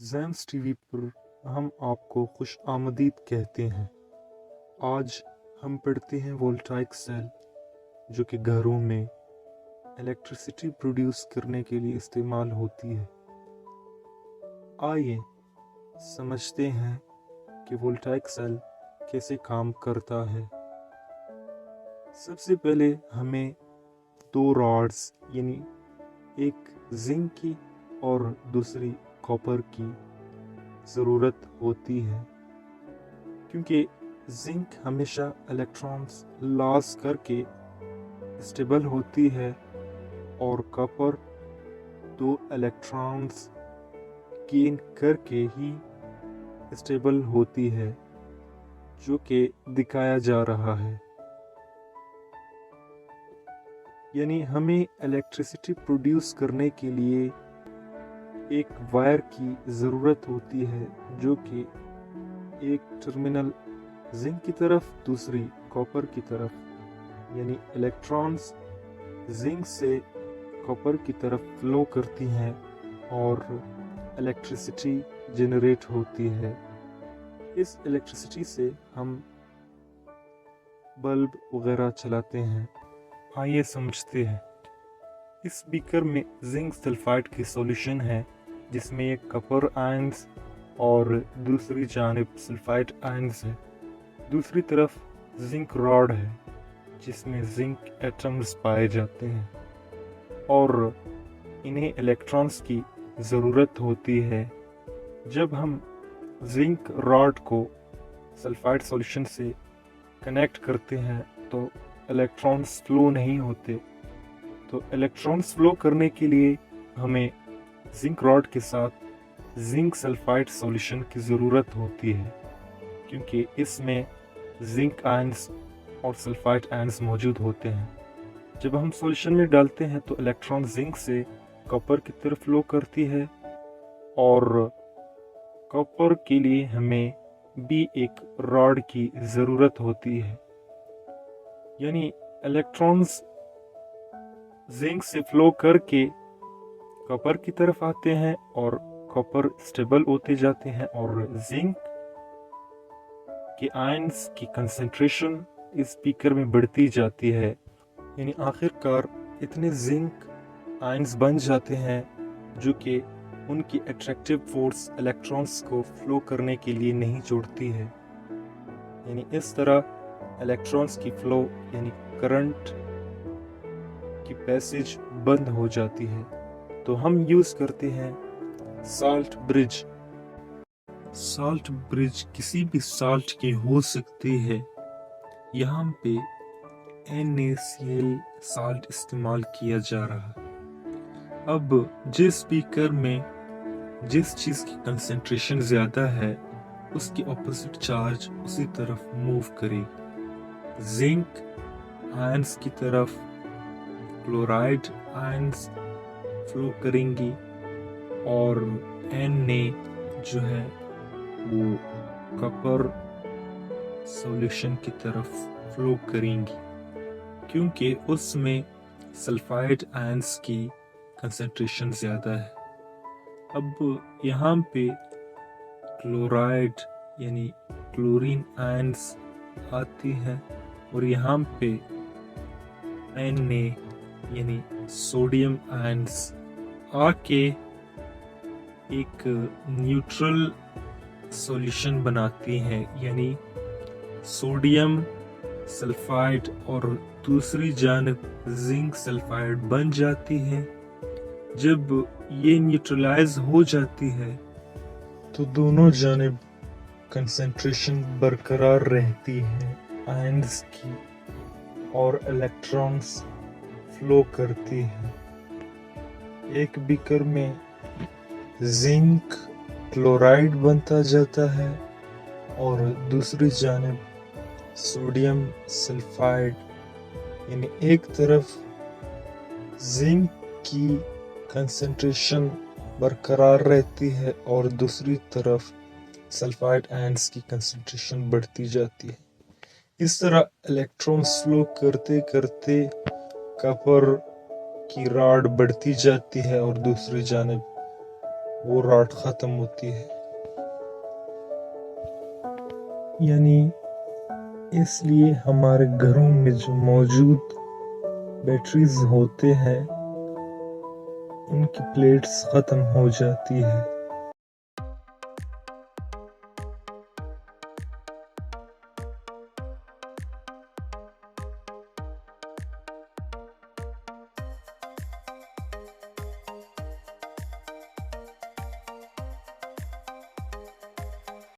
زیمس T V پر ہم آپ کو خوش آمدید کہتے ہیں۔ آج ہم پڑھتے ہیں وولٹائک سیل جو کہ گھروں میں الیکٹرسٹی پروڈیوس کرنے کے لیے استعمال ہوتی ہے۔ آئیے سمجھتے ہیں کہ وولٹائک سیل کیسے کام کرتا ہے۔ سب سے پہلے ہمیں دو راڈز یعنی ایک زنک کی اور دوسری کاپر کی ضرورت ہوتی ہے، کیونکہ زنک ہمیشہ الیکٹرانز لاس کر کے اسٹیبل ہوتی ہے اور کاپر دو الیکٹرانز گین کر کے ہی اسٹیبل ہوتی ہے، جو کہ دکھایا جا رہا ہے۔ یعنی ہمیں الیکٹرسٹی پروڈیوس کرنے کے لیے ایک وائر کی ضرورت ہوتی ہے، جو کہ ایک ٹرمینل زنک کی طرف دوسری کاپر کی طرف، یعنی الیکٹرانز زنک سے کاپر کی طرف فلو کرتی ہیں اور الیکٹرسٹی جنریٹ ہوتی ہے۔ اس الیکٹرسٹی سے ہم بلب وغیرہ چلاتے ہیں۔ آئیے سمجھتے ہیں۔ اس بیکر میں زنک سلفائڈ کی سولوشن ہے، جس میں ایک کاپر آئنز اور دوسری جانب سلفائڈ آئنز ہے۔ دوسری طرف زنک راڈ ہے، جس میں زنک ایٹمز پائے جاتے ہیں اور انہیں الیکٹرانز کی ضرورت ہوتی ہے۔ جب ہم زنک راڈ کو سلفائڈ سولوشن سے کنیکٹ کرتے ہیں تو الیکٹرانز فلو نہیں ہوتے۔ تو الیکٹرانز فلو کرنے کے لیے ہمیں زنک راڈ کے ساتھ زنک سلفائڈ سولوشن کی ضرورت ہوتی ہے، کیونکہ اس میں زنک آئنز اور سلفائڈ آئنز موجود ہوتے ہیں۔ جب ہم سولوشن میں ڈالتے ہیں تو الیکٹران زنک سے کاپر کی طرف فلو کرتی ہے، اور کاپر کے لیے ہمیں بھی ایک راڈ کی ضرورت ہوتی ہے۔ یعنی الیکٹرانز زنک سے فلو کر کے کاپر کی طرف آتے ہیں اور کاپر اسٹیبل ہوتے جاتے ہیں، اور زنک کے آئنز کی کنسنٹریشن اس بیکر میں بڑھتی جاتی ہے۔ یعنی آخر کار اتنے زنک آئنز بن جاتے ہیں جو کہ ان کی اٹریکٹیو فورس الیکٹرانز کو فلو کرنے کے لیے نہیں چھوڑتی ہے۔ یعنی اس طرح الیکٹرانز کی فلو یعنی کرنٹ کی پیسج بند ہو جاتی ہے۔ تو ہم یوز کرتے ہیں سالٹ برج۔ سالٹ برج کسی بھی سالٹ کی ہو سکتی ہے۔ یہاں پہ NaCl سالٹ استعمال کیا جا رہا ہے۔ اب جس بیکر میں جس چیز کی کنسنٹریشن زیادہ ہے، اس کی اپوزٹ چارج اسی طرف موو کرے۔ زنک آئنز کی طرف کلورائڈ آئنز فلو کریں گی، اور Na جو ہے وہ کاپر سولوشن کی طرف فلو کریں گی، کیونکہ اس میں سلفائڈ آئنز کی کنسنٹریشن زیادہ ہے۔ اب یہاں پہ کلورائڈ یعنی کلورین آئنز آتی ہے، اور یہاں پہ Na یعنی سوڈیم آئنز آ کے ایک نیوٹرل سولوشن بناتی ہیں۔ یعنی سوڈیم سلفائڈ اور دوسری جانب زنک سلفائڈ بن جاتی ہے۔ جب یہ نیوٹرلائز ہو جاتی ہے تو دونوں جانب کنسنٹریشن برقرار رہتی ہے آئنز کی، اور الیکٹرانز فلو کرتی ہے۔ ایک بیکر میں زنک کلورائڈ بنتا جاتا ہے اور دوسری جانب سوڈیم سلفائڈ، یعنی ایک طرف زنک کی کنسنٹریشن برقرار رہتی ہے اور دوسری طرف سلفائڈ آئنز کی کنسنٹریشن بڑھتی جاتی ہے۔ اس طرح الیکٹران فلو کرتے کرتے کاپر کی راڈ بڑھتی جاتی ہے، اور دوسری جانب وہ راٹ ختم ہوتی ہے. یعنی اس لیے ہمارے گھروں میں جو موجود بیٹریز ہوتے ہیں ان کی پلیٹس ختم ہو جاتی ہے.